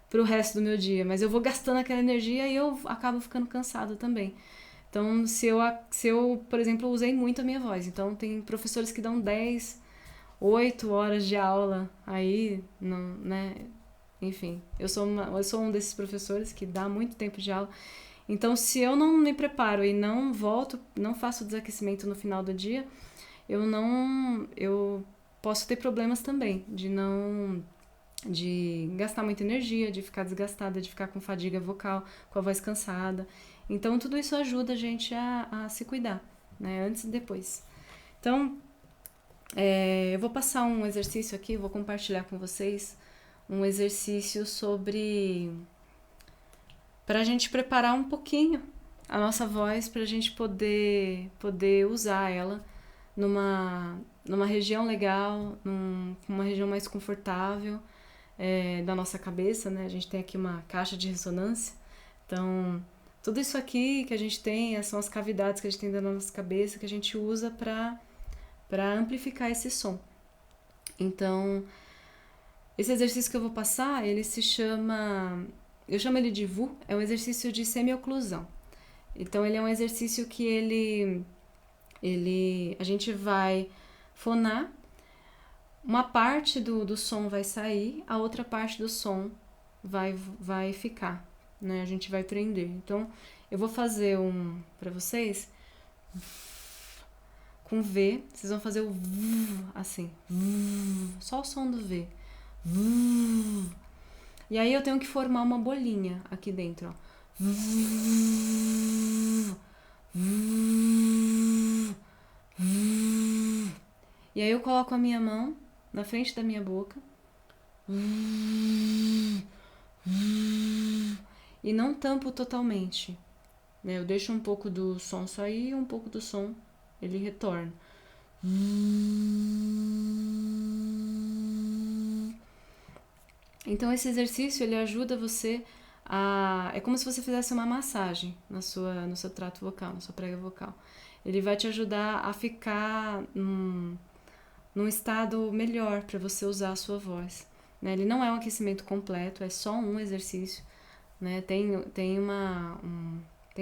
pro resto do meu dia, mas eu vou gastando aquela energia e eu acabo ficando cansada também. Então, se eu, por exemplo, usei muito a minha voz, então tem professores que dão 8 horas de aula aí, né, enfim, eu sou um desses professores que dá muito tempo de aula. Então, se eu não me preparo e não volto, não faço o desaquecimento no final do dia, eu posso ter problemas também de gastar muita energia, de ficar desgastada, de ficar com fadiga vocal, com a voz cansada. Então, tudo isso ajuda a gente a se cuidar, né? Antes e depois. Então, eu vou passar um exercício aqui, vou compartilhar com vocês um exercício para a gente preparar um pouquinho a nossa voz, para a gente poder usar ela numa região legal, numa região mais confortável da nossa cabeça, né? A gente tem aqui uma caixa de ressonância, então tudo isso aqui que a gente tem são as cavidades que a gente tem dentro da nossa cabeça que a gente usa para amplificar esse som. Então, esse exercício que eu vou passar, ele se chama... Eu chamo ele de VU, é um exercício de semi-oclusão. Então, ele é um exercício que a gente vai fonar, uma parte do som vai sair, a outra parte do som vai ficar, né? A gente vai prender. Então, eu vou fazer para vocês com V, vocês vão fazer o V assim, só o som do V. E aí eu tenho que formar uma bolinha aqui dentro, ó. E aí eu coloco a minha mão na frente da minha boca e não tampo totalmente, né? Eu deixo um pouco do som sair e um pouco do som ele retorna. Então esse exercício ele ajuda você é como se você fizesse uma massagem no seu trato vocal, na sua prega vocal. Ele vai te ajudar a ficar num estado melhor para você usar a sua voz, né? Ele não é um aquecimento completo, é só um exercício, né? Tem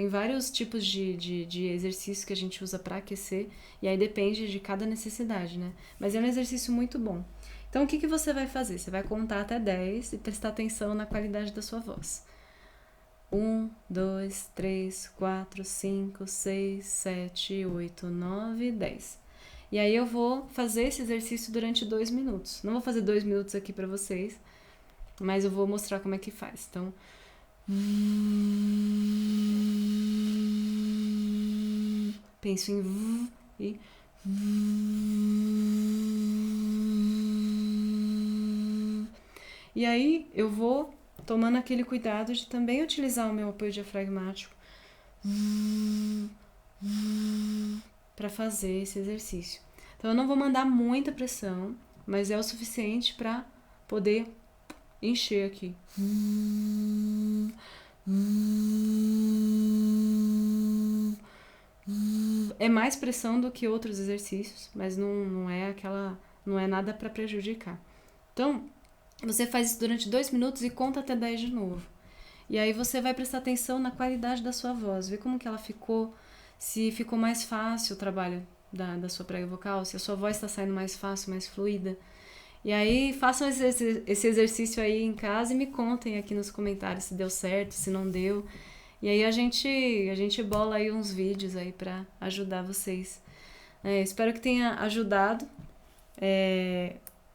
vários tipos de exercícios que a gente usa para aquecer, e aí depende de cada necessidade, né? Mas é um exercício muito bom. Então, o que você vai fazer? Você vai contar até 10 e prestar atenção na qualidade da sua voz. 1, 2, 3, 4, 5, 6, 7, 8, 9, 10. E aí eu vou fazer esse exercício durante 2 minutos. Não vou fazer 2 minutos aqui para vocês, mas eu vou mostrar como é que faz. Então, penso em V e E aí eu vou tomando aquele cuidado de também utilizar o meu apoio diafragmático para fazer esse exercício. Então eu não vou mandar muita pressão, mas é o suficiente para poder encher aqui. É mais pressão do que outros exercícios, mas não é nada para prejudicar. Então, você faz isso durante 2 minutos e conta até 10 de novo. E aí você vai prestar atenção na qualidade da sua voz, ver como que ela ficou, se ficou mais fácil o trabalho da sua prega vocal, se a sua voz está saindo mais fácil, mais fluida. E aí façam esse exercício aí em casa e me contem aqui nos comentários se deu certo, se não deu. E aí a gente bola aí uns vídeos aí para ajudar vocês. Espero que tenha ajudado.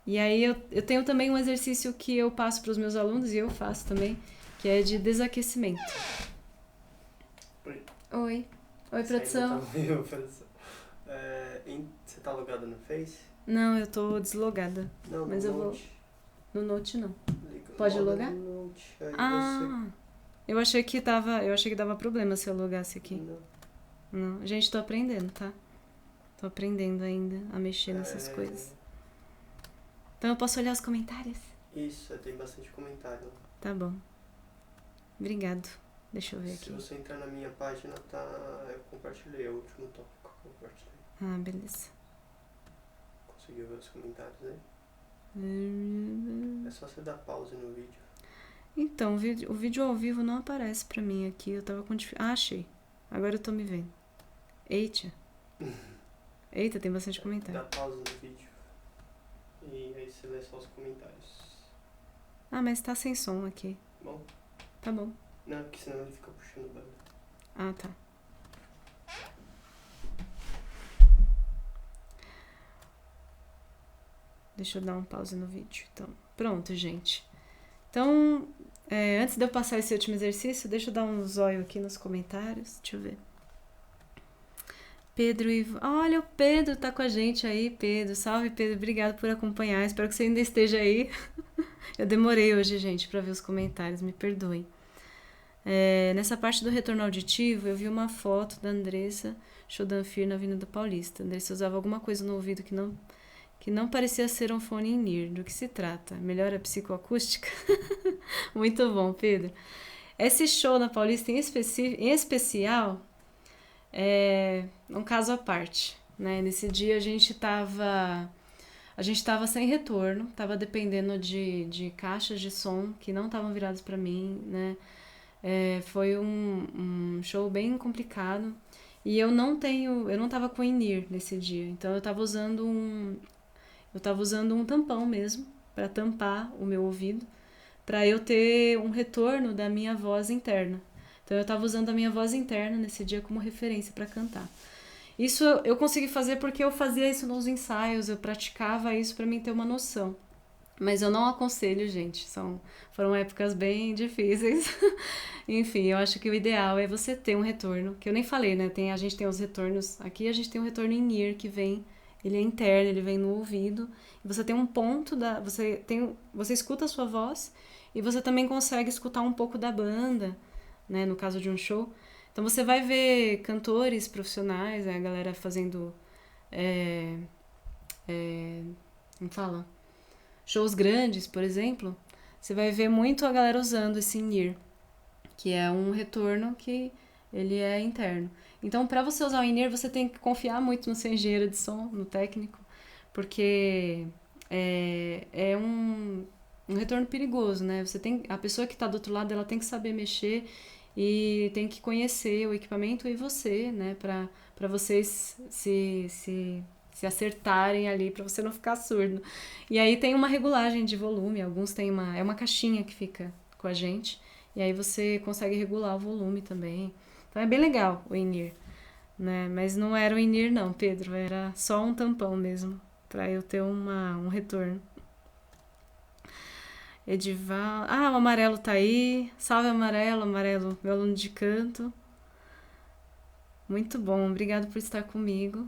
E aí eu tenho também um exercício que eu passo para os meus alunos, e eu faço também, que é de desaquecimento. Oi. Oi. Oi, produção. Você tá logada no Face? Não, eu tô deslogada. Não, mas no eu Note. No Note não. Liga, Pode logar? No Note, aí Eu achei que dava problema se eu logasse aqui. Não. Não. Gente, tô aprendendo, tá? Tô aprendendo ainda a mexer nessas coisas. Então eu posso olhar os comentários? Isso, tem bastante comentário. Tá bom. Obrigado. Deixa eu ver aqui. Se você entrar na minha página, eu compartilhei o último tópico que eu compartilhei. Ah, beleza. Conseguiu ver os comentários aí? É só você dar pause no vídeo. Então, o vídeo ao vivo não aparece pra mim aqui. Eu tava com dificuldade. Ah, achei. Agora eu tô me vendo. Eita, tem bastante comentário. Dá pausa no vídeo. E aí você lê só os comentários. Ah, mas tá sem som aqui. Bom, Tá bom. não, porque senão ele fica puxando banda. Ah, tá. Deixa eu dar um pause no vídeo. Então, pronto, gente. Então, antes de eu passar esse último exercício, deixa eu dar um zóio aqui nos comentários. Deixa eu ver. Pedro Ivo. Olha, o Pedro tá com a gente aí, Pedro. Salve, Pedro. Obrigado por acompanhar. Espero que você ainda esteja aí. Eu demorei hoje, gente, pra ver os comentários. Me perdoem. Nessa parte do retorno auditivo, eu vi uma foto da Andressa Chodanfir na Avenida Paulista. A Andressa usava alguma coisa no ouvido que não parecia ser um fone in-ear. Do que se trata? Melhora a psicoacústica? Muito bom, Pedro. Esse show na Paulista, em especial, é um caso à parte, né? Nesse dia a gente tava sem retorno, tava dependendo de caixas de som que não estavam viradas para mim, né? Foi um show bem complicado e eu não tava com in-ear nesse dia, então eu tava usando um tampão mesmo para tampar o meu ouvido, para eu ter um retorno da minha voz interna. Então eu tava usando a minha voz interna nesse dia como referência para cantar. Isso eu consegui fazer porque eu fazia isso nos ensaios, eu praticava isso para mim ter uma noção. Mas eu não aconselho, gente. Foram épocas bem difíceis. Enfim, eu acho que o ideal é você ter um retorno, que eu nem falei, né? A gente tem os retornos. Aqui a gente tem um retorno in-ear que vem, ele é interno, ele vem no ouvido. E você tem um ponto você escuta a sua voz e você também consegue escutar um pouco da banda, né? No caso de um show. Então você vai ver cantores profissionais, a galera fazendo. Como fala? Shows grandes, por exemplo, você vai ver muito a galera usando esse in-ear, que é um retorno que ele é interno. Então, para você usar o in-ear, você tem que confiar muito no seu engenheiro de som, no técnico, porque é um retorno perigoso, né? A pessoa que está do outro lado, ela tem que saber mexer e tem que conhecer o equipamento e você, né? Para vocês se acertarem ali, para você não ficar surdo. E aí tem uma regulagem de volume, alguns tem é uma caixinha que fica com a gente, e aí você consegue regular o volume também. Então é bem legal o in-ear, né? Mas não era o in-ear não, Pedro, era só um tampão mesmo, para eu ter um retorno. Edival... o Amarelo tá aí. Salve, Amarelo, meu aluno de canto. Muito bom, obrigado por estar comigo.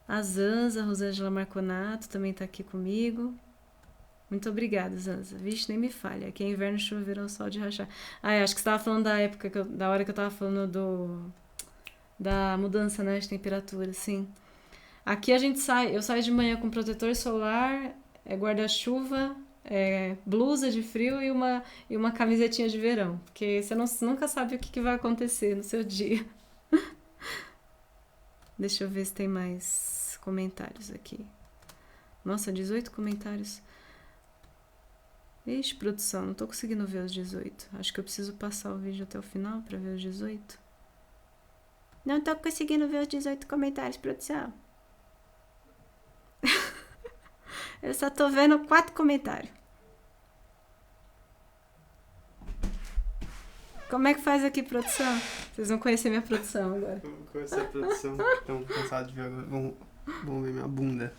A Zanza, Rosângela Marconato, também tá aqui comigo. Muito obrigada, Zanza. Vixe, nem me falha. Aqui é inverno, chuva, verão, sol de rachar. Acho que você tava falando da época, da hora que eu tava falando da mudança, né, de temperatura, sim. Aqui eu saio de manhã com protetor solar, guarda-chuva, blusa de frio e uma camisetinha de verão. Porque você nunca sabe o que vai acontecer no seu dia. Deixa eu ver se tem mais comentários aqui. Nossa, 18 comentários. Ixi, produção, não tô conseguindo ver os 18. Acho que eu preciso passar o vídeo até o final pra ver os 18. Não tô conseguindo ver os 18 comentários, produção. Eu só tô vendo 4 comentários. Como é que faz aqui, produção? Vocês vão conhecer minha produção agora. Vamos conhecer a produção. Estão cansados de ver agora. Vamos ver minha bunda.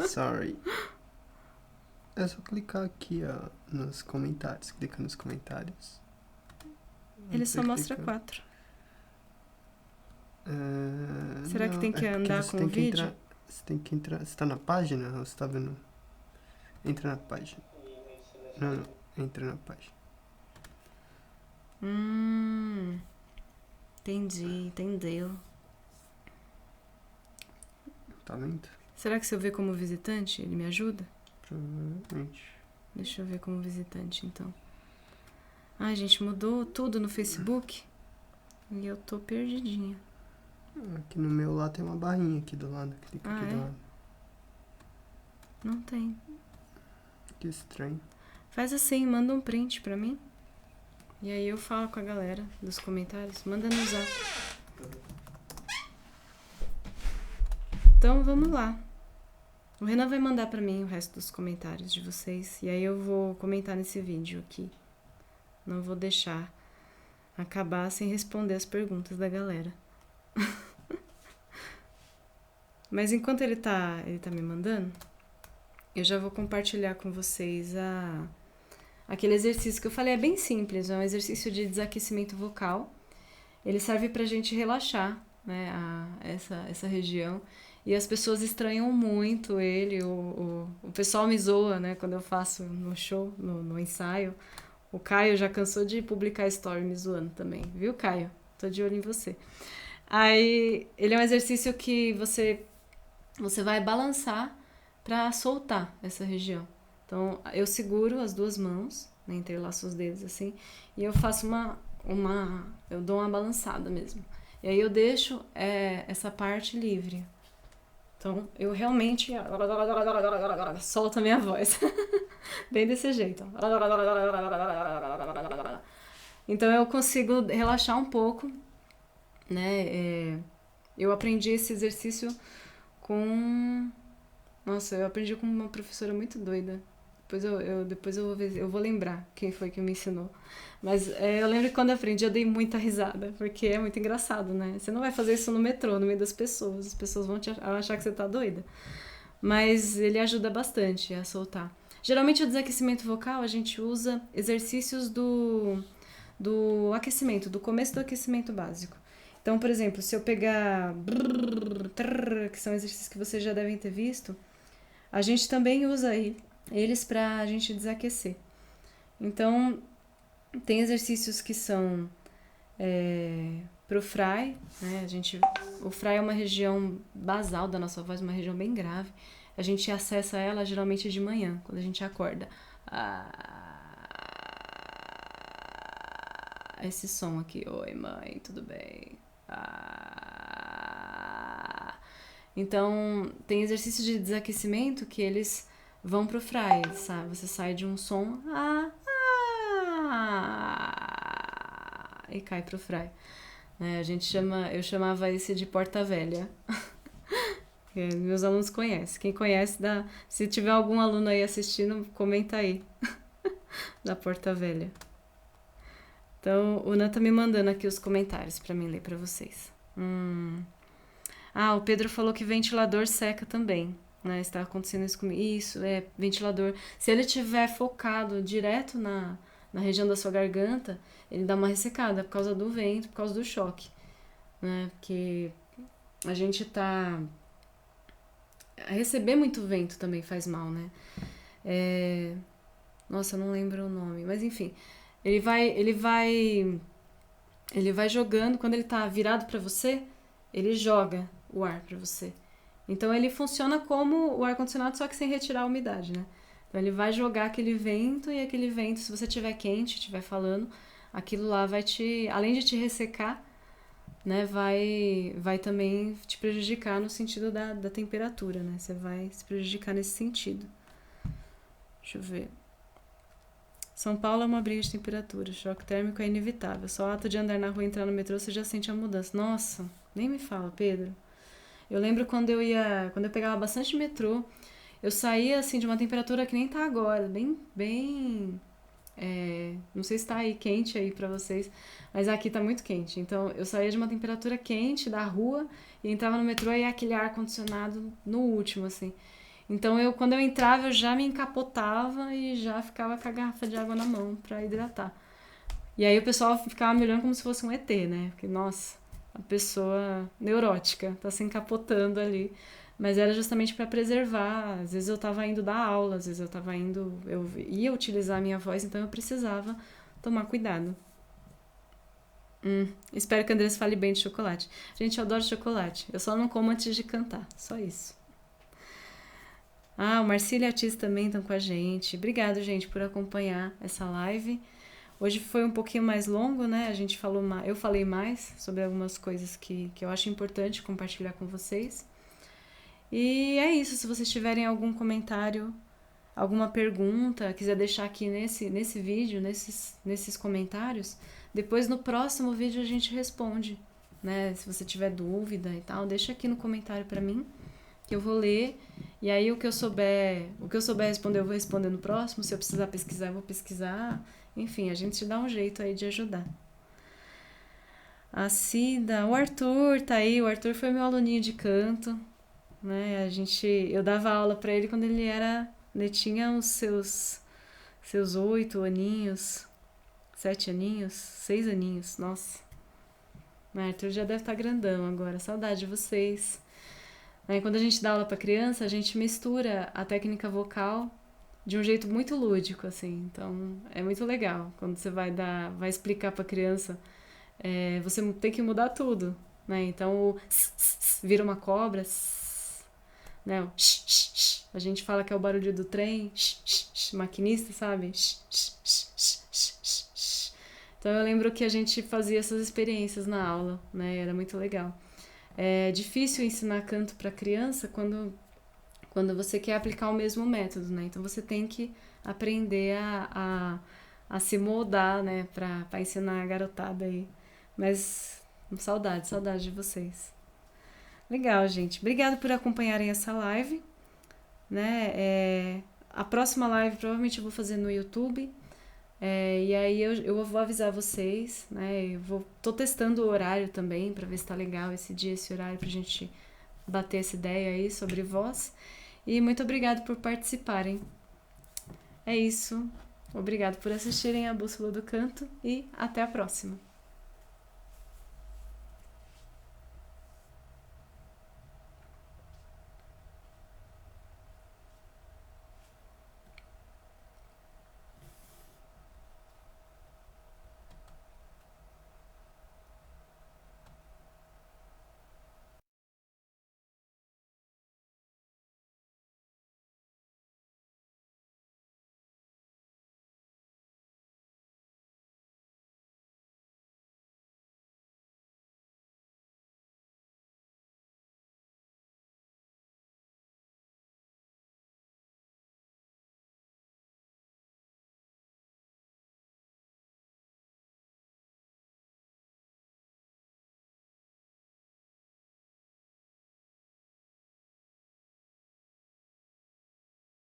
Sorry. É só clicar aqui, ó, nos comentários. Clica nos comentários. Ele só mostra 4. Será que tem que andar com o vídeo? Você tem que entrar. Você tá na página ou você tá vendo? Entra na página. Não. Entra na página. Entendeu. Tá vendo? Será que se eu ver como visitante, ele me ajuda? Provavelmente. Deixa eu ver como visitante, então. Ai, gente, mudou tudo no Facebook. E eu tô perdidinha. Aqui no meu lá tem uma barrinha aqui do lado. Clica aqui do lado. Não tem. Que estranho. Faz assim, manda um print pra mim. E aí eu falo com a galera dos comentários. Manda no zap. Então, vamos lá. O Renan vai mandar pra mim o resto dos comentários de vocês. E aí eu vou comentar nesse vídeo aqui. Não vou deixar acabar sem responder as perguntas da galera. Mas enquanto ele tá me mandando, eu já vou compartilhar com vocês aquele exercício que eu falei. É bem simples, é um exercício de desaquecimento vocal. Ele serve pra gente relaxar, né, essa região. E as pessoas estranham muito ele. O pessoal me zoa, né, quando eu faço no show, no ensaio. O Caio já cansou de publicar story me zoando também, viu, Caio? Tô de olho em você. Aí, ele é um exercício que você vai balançar para soltar essa região. Então, eu seguro as duas mãos, né, entrelaço os dedos assim, e eu faço eu dou uma balançada mesmo. E aí eu deixo essa parte livre. Então, eu realmente solto a minha voz. Bem desse jeito. Então, eu consigo relaxar um pouco, né? Eu aprendi esse exercício com... Nossa, eu aprendi com uma professora muito doida. Depois eu vou lembrar quem foi que me ensinou. Mas eu lembro que quando eu aprendi eu dei muita risada, porque é muito engraçado, né? Você não vai fazer isso no metrô, no meio das pessoas. As pessoas vão achar que você tá doida. Mas ele ajuda bastante a soltar. Geralmente o desaquecimento vocal a gente usa exercícios do aquecimento, do começo do aquecimento básico. Então, por exemplo, se eu pegar... que são exercícios que vocês já devem ter visto, a gente também usa eles pra gente desaquecer. Então, tem exercícios que são pro fry, né? O fry é uma região basal da nossa voz, uma região bem grave. A gente acessa ela geralmente de manhã, quando a gente acorda. Esse som aqui. Oi, mãe, tudo bem? Então, tem exercícios de desaquecimento que eles vão pro fry, sabe? Você sai de um som e cai pro fry. Eu chamava esse de porta velha. Meus alunos conhecem. Quem conhece, se tiver algum aluno aí assistindo, comenta aí. Da porta velha. Então, o Nan tá me mandando aqui os comentários pra mim ler pra vocês. O Pedro falou que ventilador seca também, né? Está acontecendo isso comigo. Isso, ventilador. Se ele estiver focado direto na região da sua garganta, ele dá uma ressecada por causa do vento, por causa do choque, né? Porque a gente tá... Receber muito vento também faz mal, né? Nossa, eu não lembro o nome, mas enfim... Ele vai jogando, quando ele tá virado pra você, ele joga o ar pra você. Então ele funciona como o ar-condicionado, só que sem retirar a umidade, né? Então ele vai jogar aquele vento, e aquele vento, se você estiver quente, estiver falando, aquilo lá vai além de te ressecar, né, vai também te prejudicar no sentido da temperatura, né? Você vai se prejudicar nesse sentido. Deixa eu ver. São Paulo é uma briga de temperatura, choque térmico é inevitável. Só o ato de andar na rua e entrar no metrô, você já sente a mudança. Nossa, nem me fala, Pedro. Eu lembro quando eu pegava bastante metrô, eu saía assim de uma temperatura que nem tá agora, bem, não sei se tá aí quente aí pra vocês, mas aqui tá muito quente. Então eu saía de uma temperatura quente da rua e entrava no metrô e aquele ar condicionado no último, assim. Então, quando eu entrava, eu já me encapotava e já ficava com a garrafa de água na mão pra hidratar. E aí o pessoal ficava me olhando como se fosse um ET, né? Porque, nossa, a pessoa neurótica tá se encapotando ali. Mas era justamente pra preservar. Às vezes eu tava indo dar aula, às vezes eu ia utilizar a minha voz, então eu precisava tomar cuidado. Espero que a Andressa fale bem de chocolate. Gente, eu adoro chocolate. Eu só não como antes de cantar, só isso. O Marcílio e a Tis também estão com a gente. Obrigado, gente, por acompanhar essa live. Hoje foi um pouquinho mais longo, né? Eu falei mais sobre algumas coisas que eu acho importante compartilhar com vocês. E é isso. Se vocês tiverem algum comentário, alguma pergunta, quiser deixar aqui nesse vídeo, nesses comentários, depois no próximo vídeo a gente responde, né? Se você tiver dúvida e tal, deixa aqui no comentário pra mim, que eu vou ler E aí o que eu souber responder, eu vou responder no próximo. Se eu precisar pesquisar, eu vou pesquisar. Enfim, a gente dá um jeito aí de ajudar. A Cida, o Arthur tá aí. O Arthur foi meu aluninho de canto, né? Eu dava aula pra ele quando ele tinha os seus 8 aninhos, 7 aninhos, 6 aninhos, nossa. O Arthur já deve estar grandão agora, saudade de vocês. Aí, quando a gente dá aula pra criança, a gente mistura a técnica vocal de um jeito muito lúdico, assim. Então, é muito legal. Quando você vai explicar pra criança, você tem que mudar tudo, né? Então, o vira uma cobra, né? O a gente fala que é o barulho do trem, maquinista, sabe? Então, eu lembro que a gente fazia essas experiências na aula, né? Era muito legal. É difícil ensinar canto para criança quando você quer aplicar o mesmo método, né? Então você tem que aprender a se moldar, né? Pra ensinar a garotada aí. Mas saudade de vocês. Legal, gente. Obrigada por acompanharem essa live, né? A próxima live provavelmente eu vou fazer no YouTube. E aí eu vou avisar vocês, né? Tô testando o horário também pra ver se tá legal esse dia, esse horário, pra gente bater essa ideia aí sobre voz. E muito obrigado por participarem. É isso. Obrigado por assistirem a Bússola do Canto e até a próxima.